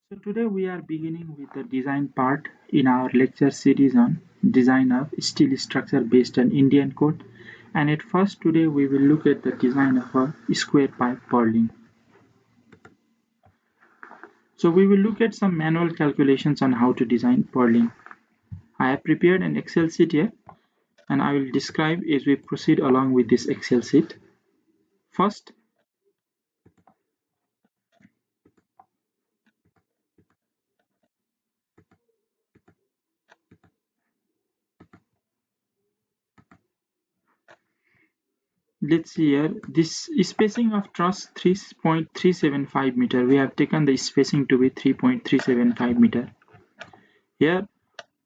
So today we are beginning with the design part in our lecture series on design of steel structure based on Indian code. And at first today we will look at the design of a square pipe purlin. So we will look at some manual calculations on how to design purlin. I have prepared an Excel sheet here and I will describe as we proceed along with this Excel sheet. First, let's see here, this spacing of truss 3.375 meter. We have taken the spacing to be 3.375 meter. Here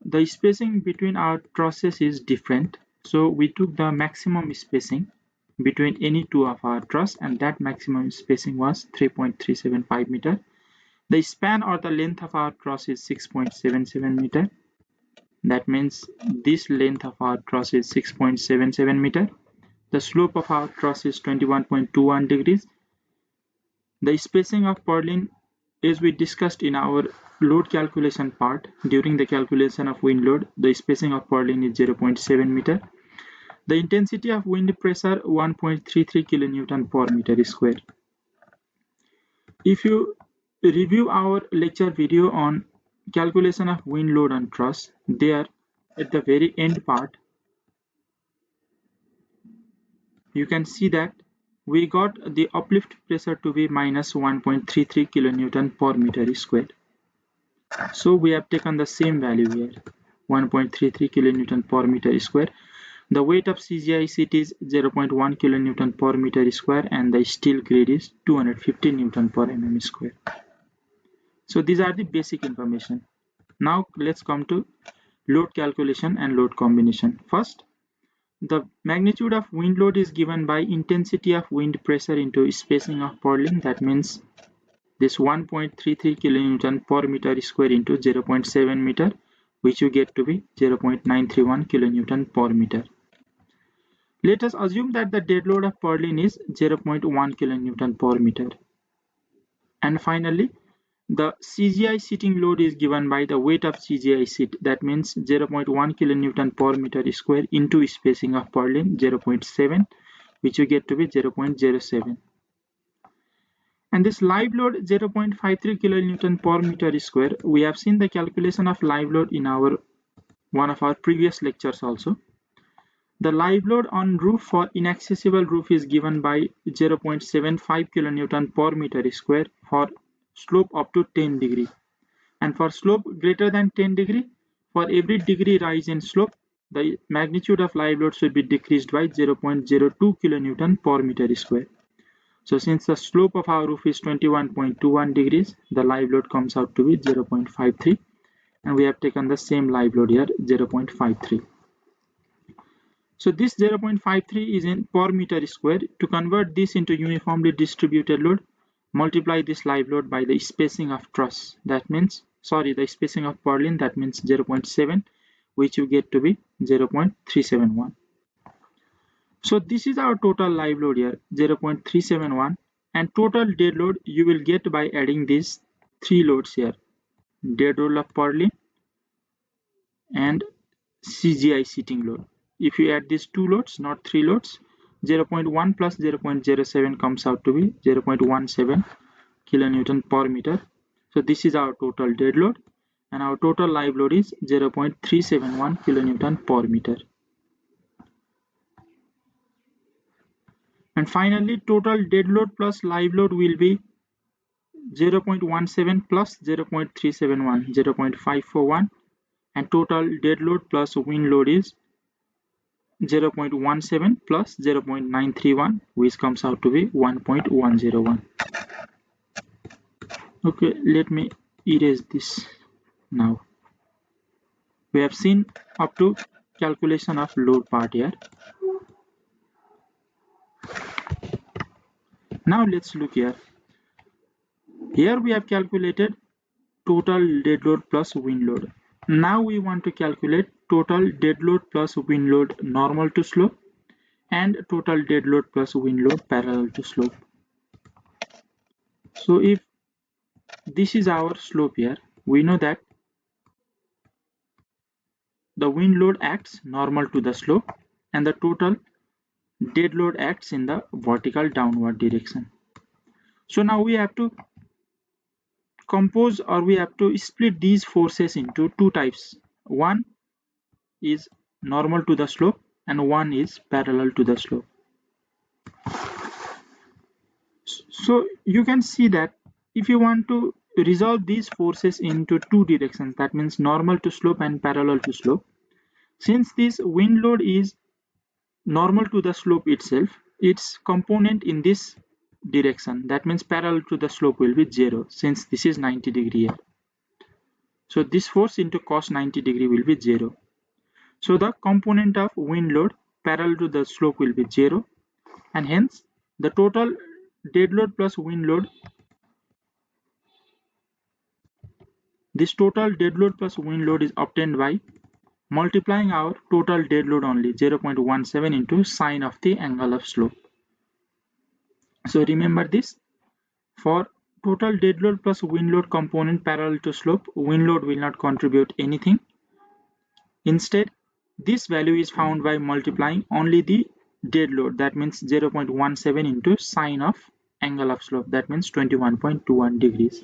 the spacing between our trusses is different, so we took the maximum spacing between any two of our truss, and that maximum spacing was 3.375 meter. The span or the length of our truss is 6.77 meter. That means this length of our truss is 6.77 meter. The slope of our truss is 21.21 degrees. The spacing of purlin, as we discussed in our load calculation part, during the calculation of wind load, the spacing of purlin is 0.7 meter. The intensity of wind pressure 1.33 kilonewton per meter square. If you review our lecture video on calculation of wind load on truss, there at the very end part, you can see that we got the uplift pressure to be minus 1.33 kilonewton per meter square. So we have taken the same value here, 1.33 kilonewton per meter square. The weight of CGI sheet is 0.1 kilonewton per meter square and the steel grade is 250 newton per mm square. So these are the basic information. Now let's come to load calculation and load combination. First, the magnitude of wind load is given by intensity of wind pressure into spacing of purlin. That means this 1.33 kilonewton per meter square into 0.7 meter, which you get to be 0.931 kilonewton per meter. Let us assume that the dead load of purlin is 0.1 kilonewton per meter. And finally, the CGI sheeting load is given by the weight of CGI sheet. That means 0.1 kilonewton per meter square into spacing of purlin 0.7, which you get to be 0.07. And this live load 0.53 kilonewton per meter square. We have seen the calculation of live load in one of our previous lectures also. The live load on roof for inaccessible roof is given by 0.75 kilonewton per meter square for slope up to 10 degree. And for slope greater than 10 degree, for every degree rise in slope, the magnitude of live load should be decreased by 0.02 kilonewton per meter square. So since the slope of our roof is 21.21 degrees, the live load comes out to be 0.53, and we have taken the same live load here, 0.53. So this 0.53 is in per meter square. To convert this into uniformly distributed load, multiply this live load by the spacing of truss. That means, the spacing of purlin, that means 0.7, which you get to be 0.371. So this is our total live load here, 0.371, and total dead load you will get by adding these three loads here, dead load of purlin and CGI sheeting load. If you add these two loads, not three loads, 0.1 plus 0.07 comes out to be 0.17 kilonewton per meter. So this is our total dead load, and our total live load is 0.371 kilonewton per meter. And finally, total dead load plus live load will be 0.17 plus 0.371, 0.541, and total dead load plus wind load is 0.17 plus 0.931, which comes out to be 1.101. Okay, let me erase this now. We have seen up to calculation of load part here. Now let's look here. Here we have calculated total dead load plus wind load. Now we want to calculate total dead load plus wind load normal to slope and total dead load plus wind load parallel to slope. So if this is our slope here. We know that the wind load acts normal to the slope and the total dead load acts in the vertical downward direction. So now we have to compose, or we have to split these forces into two types. One is normal to the slope and one is parallel to the slope. So you can see that if you want to resolve these forces into two directions, that means normal to slope and parallel to slope, since this wind load is normal to the slope itself, its component in this direction, that means parallel to the slope, will be 0, since this is 90 degree here. So this force into cos 90 degree will be 0. So the component of wind load parallel to the slope will be 0, and hence the total dead load plus wind load, this total dead load plus wind load is obtained by multiplying our total dead load only, 0.17 into sine of the angle of slope. So remember this, for total dead load plus wind load component parallel to slope, wind load will not contribute anything. Instead, this value is found by multiplying only the dead load, that means 0.17 into sine of angle of slope, that means 21.21 degrees.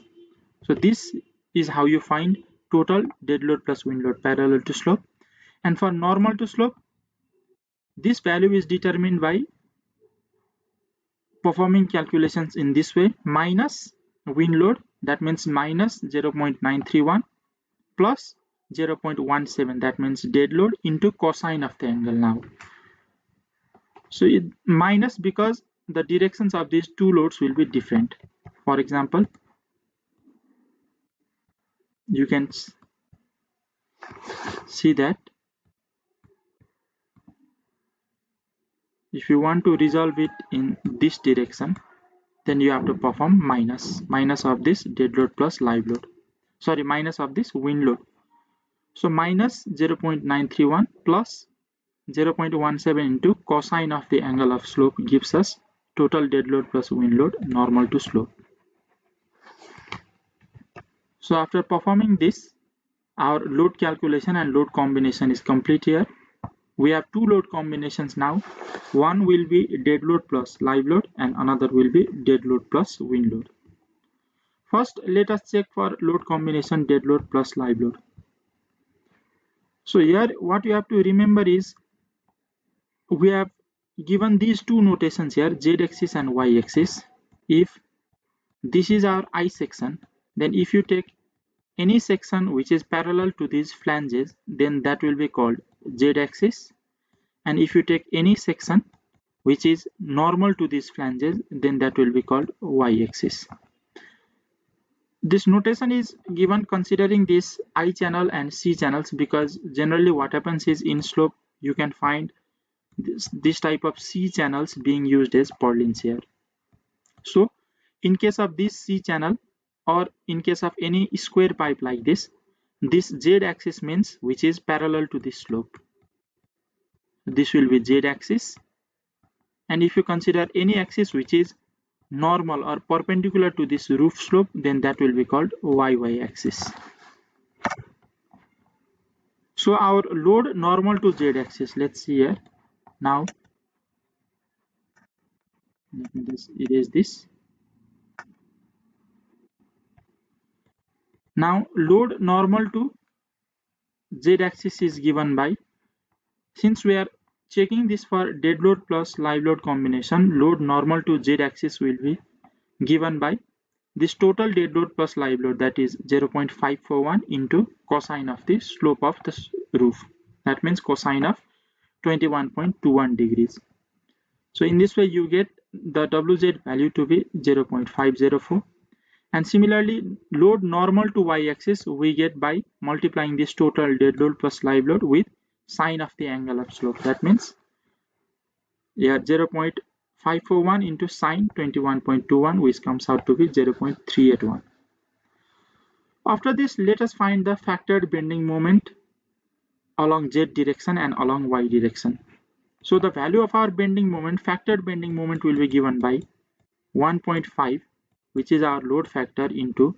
So this is how you find total dead load plus wind load parallel to slope. And for normal to slope, this value is determined by performing calculations in this way: minus wind load, that means minus 0.931 plus 0.17, that means dead load, into cosine of the angle now. So it minus because the directions of these two loads will be different. For example, you can see that if you want to resolve it in this direction, then you have to perform minus of this dead load plus live load, sorry, minus of this wind load. So minus 0.931 plus 0.17 into cosine of the angle of slope gives us total dead load plus wind load normal to slope. So after performing this, our load calculation and load combination is complete here. We have two load combinations now. One will be dead load plus live load and another will be dead load plus wind load. First, let us check for load combination dead load plus live load. So here what you have to remember is we have given these two notations here, z-axis and y-axis. If this is our I section, then if you take any section which is parallel to these flanges, then that will be called z-axis. And if you take any section which is normal to these flanges, then that will be called y-axis. This notation is given considering this I channel and C channels, because generally what happens is in slope you can find this type of C channels being used as purlins here. So in case of this C channel, or in case of any square pipe like this z-axis means which is parallel to this slope. This will be z-axis. And if you consider any axis which is normal or perpendicular to this roof slope, then that will be called y-axis. So our load normal to z-axis, let's see here. Now let me just erase this. Now load normal to z-axis is given by, since we are checking this for dead load plus live load combination, load normal to z-axis will be given by this total dead load plus live load, that is 0.541 into cosine of the slope of the roof, that means cosine of 21.21 degrees. So in this way you get the WZ value to be 0.504. And similarly, load normal to y-axis we get by multiplying this total dead load plus live load with sine of the angle of slope, that means 0.541 into sine 21.21, which comes out to be 0.381. After this, let us find the factored bending moment along z direction and along y direction. So the value of our bending moment, factored bending moment, will be given by 1.5, which is our load factor, into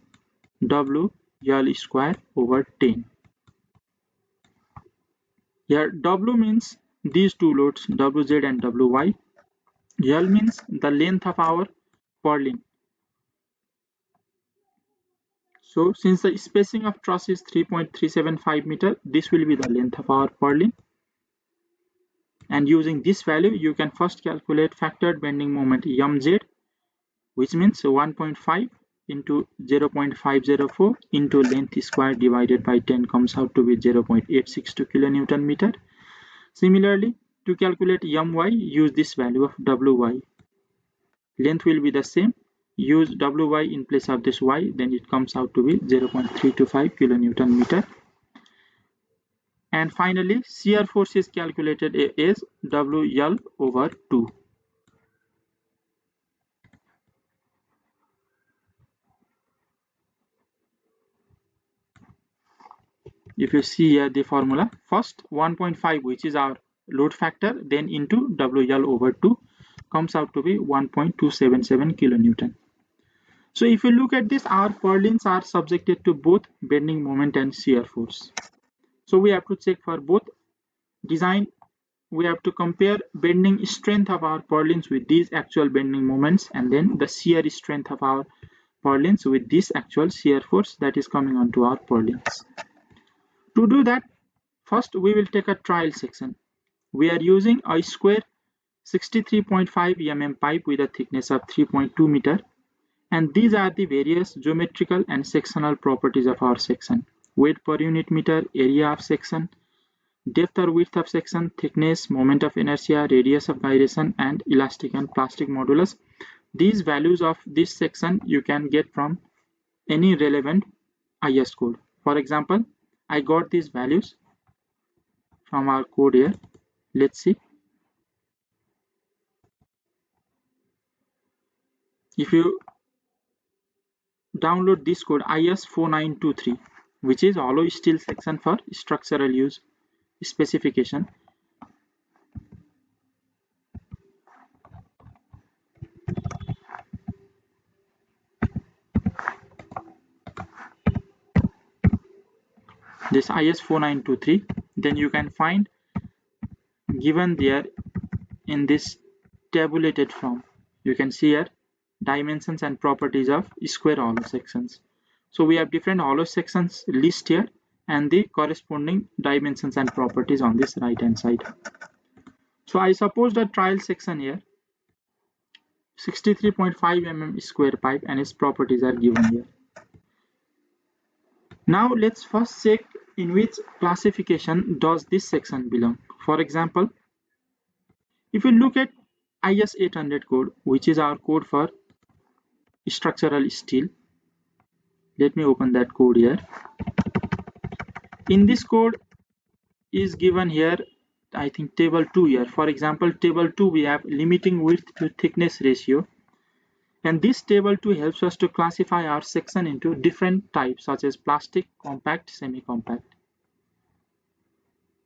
WL square over 10. Here W means these two loads WZ and WY. L means the length of our purlin. So since the spacing of truss is 3.375 meter, this will be the length of our purlin. And using this value, you can first calculate factored bending moment MZ, which means 1.5 into 0.504 into length square divided by 10 comes out to be 0.862 kilonewton meter. Similarly, to calculate My, use this value of Wy. Length will be the same. Use Wy in place of this y, then it comes out to be 0.325 kilonewton meter. And finally, shear force is calculated as WL over 2. If you see here the formula, first 1.5, which is our load factor, then into WL over 2 comes out to be 1.277 kilonewton. So if you look at this, our purlins are subjected to both bending moment and shear force. So we have to check for both. Design, we have to compare bending strength of our purlins with these actual bending moments, and then the shear strength of our purlins with this actual shear force that is coming onto our purlins. To do that, first we will take a trial section. We are using a square 63.5 mm pipe with a thickness of 3.2 meter, and these are the various geometrical and sectional properties of our section: weight per unit meter, area of section, depth or width of section, thickness, moment of inertia, radius of gyration, and elastic and plastic modulus. These values of this section you can get from any relevant IS code. For example, I got these values from our code here. Let's see. If you download this code IS4923, which is hollow steel section for structural use specification. This IS4923, then you can find given there in this tabulated form. You can see here dimensions and properties of square hollow sections. So we have different hollow sections list here and the corresponding dimensions and properties on this right hand side. So I suppose the trial section here 63.5 mm square pipe and its properties are given here. Now let's first check in which classification does this section belong. For example, if you look at IS 800 code, which is our code for structural steel, let me open that code here. In this code is given here, I think table 2 here. For example, table 2 we have limiting width to thickness ratio, and this table 2 helps us to classify our section into different types such as plastic, compact, semi-compact.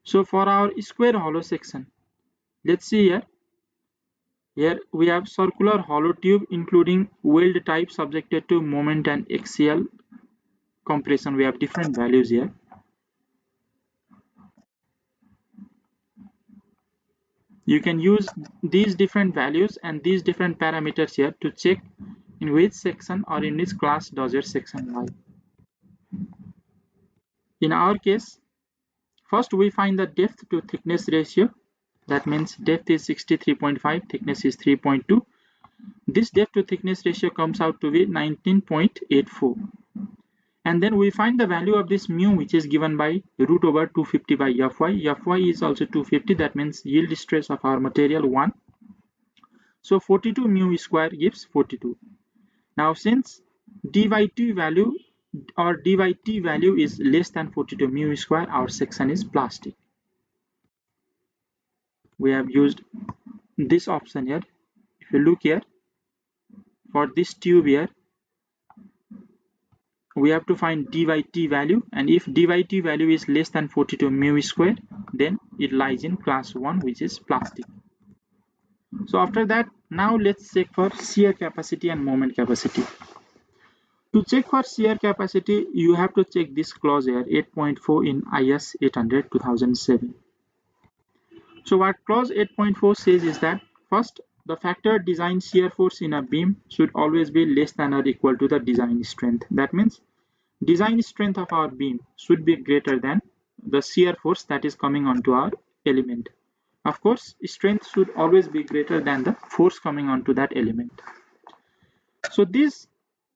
So for our square hollow section, let's see here. Here we have circular hollow tube including weld type subjected to moment and axial compression. We have different values here. You can use these different values and these different parameters here to check in which section or in which class does your section lie. In our case, first we find the depth to thickness ratio. That means depth is 63.5, thickness is 3.2. This depth to thickness ratio comes out to be 19.84. And then we find the value of this mu, which is given by root over 250 by Fy. Fy is also 250, that means yield stress of our material 1. So 42 mu square gives 42. Now since d by t value or d by t value is less than 42 mu square, our section is plastic. We have used this option here. If you look here, for this tube here, we have to find d by t value, and if d by t value is less than 42 mu square, then it lies in class 1, which is plastic. So after that, now let's check for shear capacity and moment capacity. To check for shear capacity, you have to check this clause here, 8.4 in IS 800 2007. So what clause 8.4 says is that first, the factor design shear force in a beam should always be less than or equal to the design strength. That means design strength of our beam should be greater than the shear force that is coming onto our element. Of course, strength should always be greater than the force coming onto that element. So this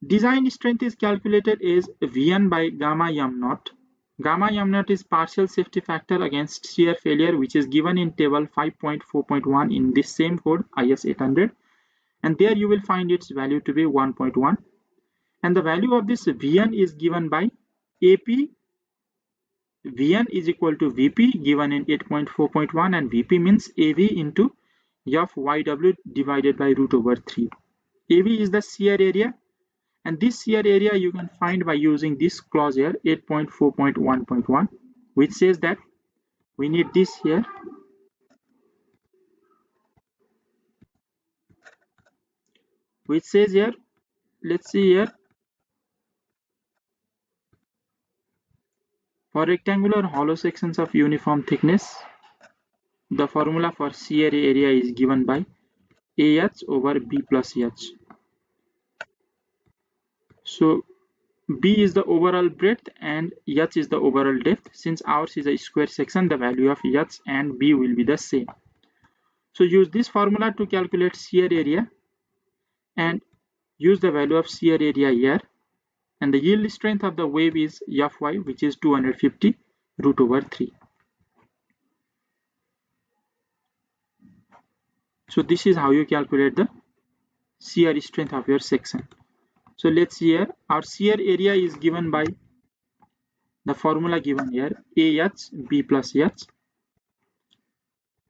design strength is calculated as Vn by gamma m naught. Gamma m naught is partial safety factor against shear failure, which is given in table 5.4.1 in this same code IS 800, and there you will find its value to be 1.1, and the value of this Vn is given by AP. Vn is equal to Vp given in 8.4.1, and Vp means AV into Fyw divided by root over 3. AV is the shear area, and this shear area you can find by using this clause here, 8.4.1.1, which says that we need this here, which says here, let's see here, for rectangular hollow sections of uniform thickness, the formula for shear area is given by AH over B plus H. So B is the overall breadth and H is the overall depth. Since ours is a square section, the value of H and B will be the same. So use this formula to calculate shear area and use the value of shear area here, and the yield strength of the wave is Fy, which is 250 root over 3. So this is how you calculate the shear strength of your section. So let's see here, our shear area is given by the formula given here, AH B plus H.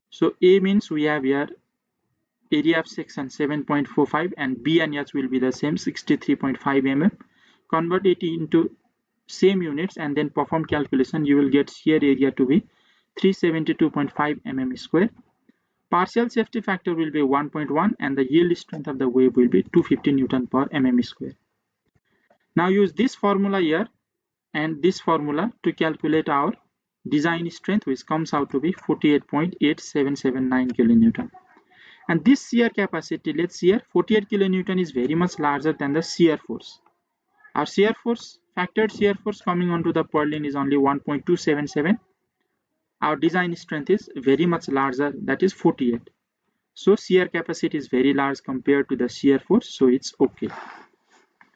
So A means we have here area of section 7.45, and B and H will be the same, 63.5 mm. Convert it into same units and then perform calculation. You will get shear area to be 372.5 mm square. Partial safety factor will be 1.1, and the yield strength of the wave will be 250 Newton per mm square. Now use this formula here and this formula to calculate our design strength, which comes out to be 48.8779 kilonewton. And this shear capacity, let's see here, 48 kilonewton is very much larger than the shear force. Our shear force, factored shear force coming onto the purlin is only 1.277. Our design strength is very much larger, that is 48. So shear capacity is very large compared to the shear force, so it's okay.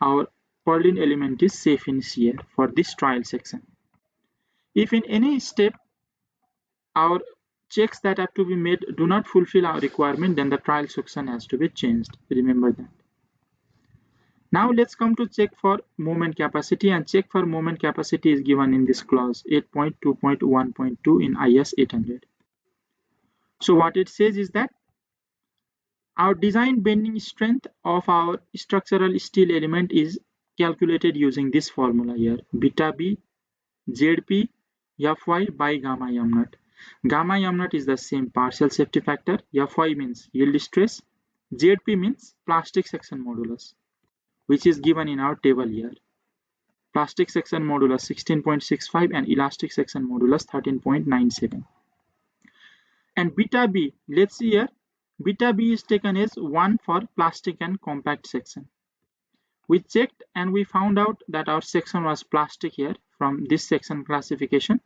Our purlin element is safe in shear for this trial section. If in any step our checks that have to be made do not fulfill our requirement, then the trial section has to be changed. Remember that. Now let's come to check for moment capacity, and check for moment capacity is given in this clause 8.2.1.2 in IS 800. So what it says is that our design bending strength of our structural steel element is calculated using this formula here, beta B ZP Fy by gamma m naught. Gamma m naught is the same partial safety factor, Fy means yield stress, ZP means plastic section modulus, which is given in our table here. Plastic section modulus 16.65 and elastic section modulus 13.97. And beta B, let's see here, beta B is taken as 1 for plastic and compact section. We checked and we found out that our section was plastic here from this section classification.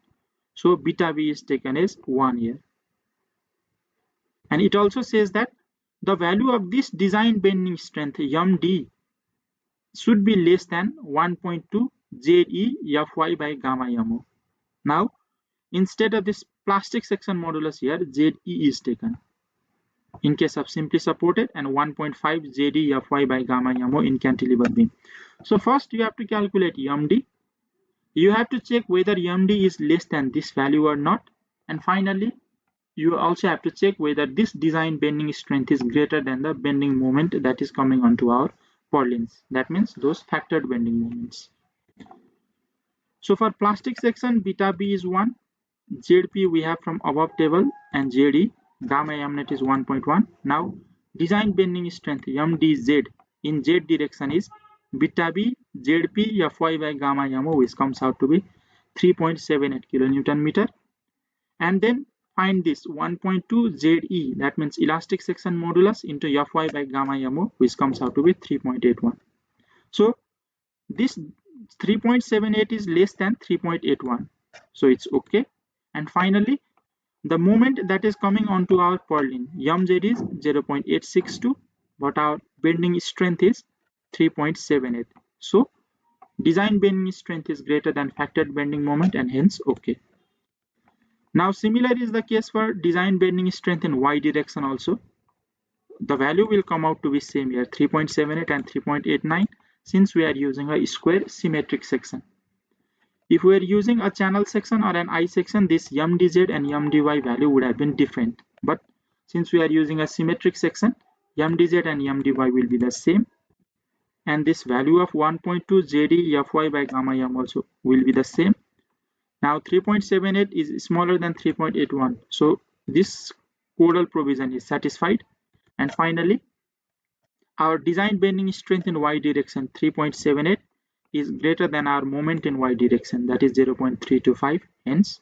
So beta B is taken as 1 here. And it also says that the value of this design bending strength MD should be less than 1.2 ZE Fy by gamma MO. Now, instead of this plastic section modulus here, ZE is taken in case of simply supported, and 1.5 ZE Fy by gamma MO in cantilever beam. So first you have to calculate MD. You have to check whether MD is less than this value or not, and finally you also have to check whether this design bending strength is greater than the bending moment that is coming onto our purlins. That means those factored bending moments. So for plastic section, beta B is 1, ZP we have from above table, and ZE gamma m naught is 1.1. Now design bending strength MDZ in Z direction is beta B ZP Fy by gamma MO, which comes out to be 3.78 kilonewton meter, and then find this 1.2 ZE, that means elastic section modulus, into Fy by gamma MO, which comes out to be 3.81. So this 3.78 is less than 3.81, so it's okay. And finally, the moment that is coming onto our purlin, mz is 0.862, but our bending strength is 3.78. So design bending strength is greater than factored bending moment, and hence okay. Now similar is the case for design bending strength in y direction also. The value will come out to be same here, 3.78 and 3.89, since we are using a square symmetric section. If we are using a channel section or an I section, this mdz and mdy value would have been different. But since we are using a symmetric section, mdz and mdy will be the same. And this value of 1.2 ZE Fy by gamma m also will be the same. Now 3.78 is smaller than 3.81. So this codal provision is satisfied. And finally, our design bending strength in y direction 3.78 is greater than our moment in y direction, that is 0.325. Hence,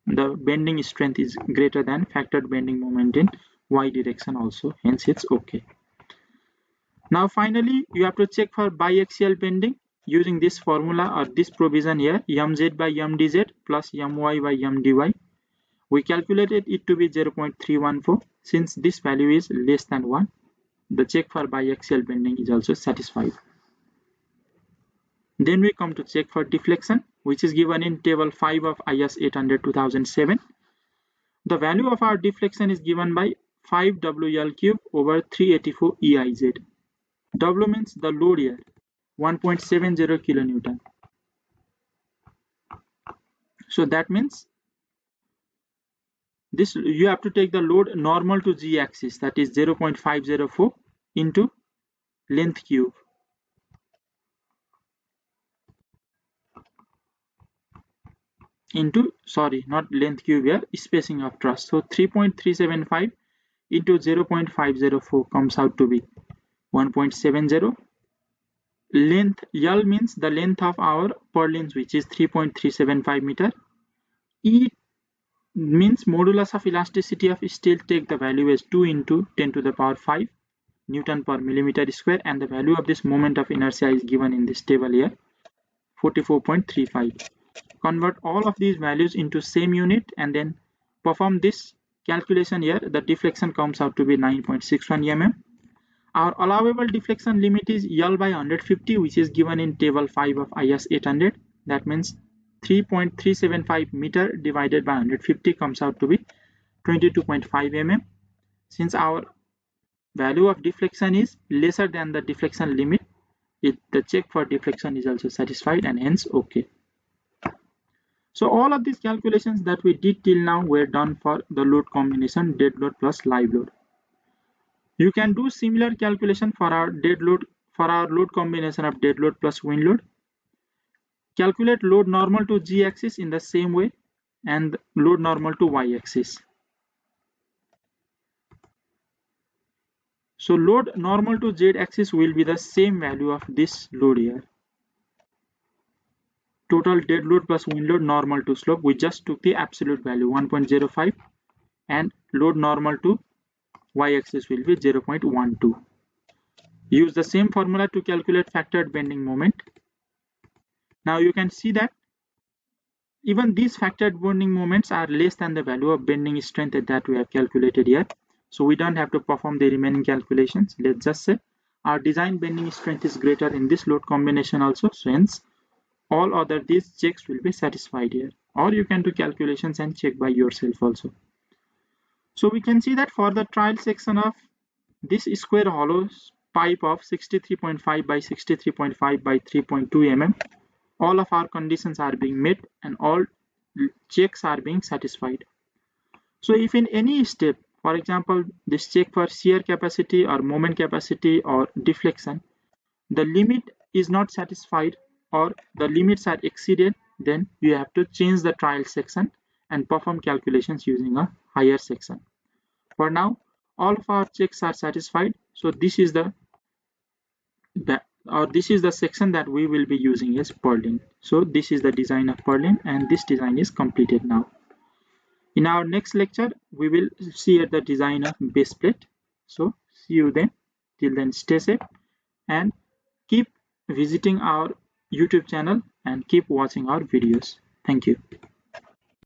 the bending strength is greater than factored bending moment in y direction also. Hence, it's okay. Now, finally, you have to check for biaxial bending using this formula or this provision here, mz by mdz plus my by mdy. We calculated it to be 0.314. Since this value is less than 1, the check for biaxial bending is also satisfied. Then we come to check for deflection, which is given in table 5 of IS 800-2007. The value of our deflection is given by 5 WL cube over 384 EIZ. W means the load here, 1.70 kilonewton. So that means this, you have to take the load normal to Z axis, that is 0.504 into length cube. Into, sorry, not length cube here, spacing of truss. So 3.375 into 0.504 comes out to be 1.70. Length L means the length of our purlins, which is 3.375 meter. E means modulus of elasticity of steel. Take the value as 2 into 10 to the power 5 Newton per millimeter square, and the value of this moment of inertia is given in this table here, 44.35. Convert all of these values into same unit and then perform this calculation here. The deflection comes out to be 9.61 mm. Our allowable deflection limit is L by 150, which is given in table 5 of IS 800. That means 3.375 meter divided by 150 comes out to be 22.5 mm. Since our value of deflection is lesser than the deflection limit, the check for deflection is also satisfied, and hence okay. So all of these calculations that we did till now were done for the load combination dead load plus live load. You can do similar calculation for our dead load, for our load combination of dead load plus wind load. Calculate load normal to Z axis in the same way and load normal to Y axis. So load normal to Z axis will be the same value of this load here. Total dead load plus wind load normal to slope. We just took the absolute value 1.05, and load normal to Y axis will be 0.12. Use the same formula to calculate factored bending moment. Now you can see that even these factored bending moments are less than the value of bending strength that we have calculated here. So we don't have to perform the remaining calculations. Let's just say our design bending strength is greater in this load combination also. So hence all other these checks will be satisfied here. Or you can do calculations and check by yourself also. So we can see that for the trial section of this square hollow pipe of 63.5 by 63.5 by 3.2 mm, all of our conditions are being met and all checks are being satisfied. So if in any step, for example, this check for shear capacity or moment capacity or deflection, the limit is not satisfied or the limits are exceeded, then you have to change the trial section and perform calculations using a higher section. For now, all of our checks are satisfied. So this is the or this is the section that we will be using as purlin. So this is the design of purlin, and this design is completed now. In our next lecture, we will see at the design of base plate. So see you then. Till then, stay safe and keep visiting our YouTube channel and keep watching our videos. Thank you.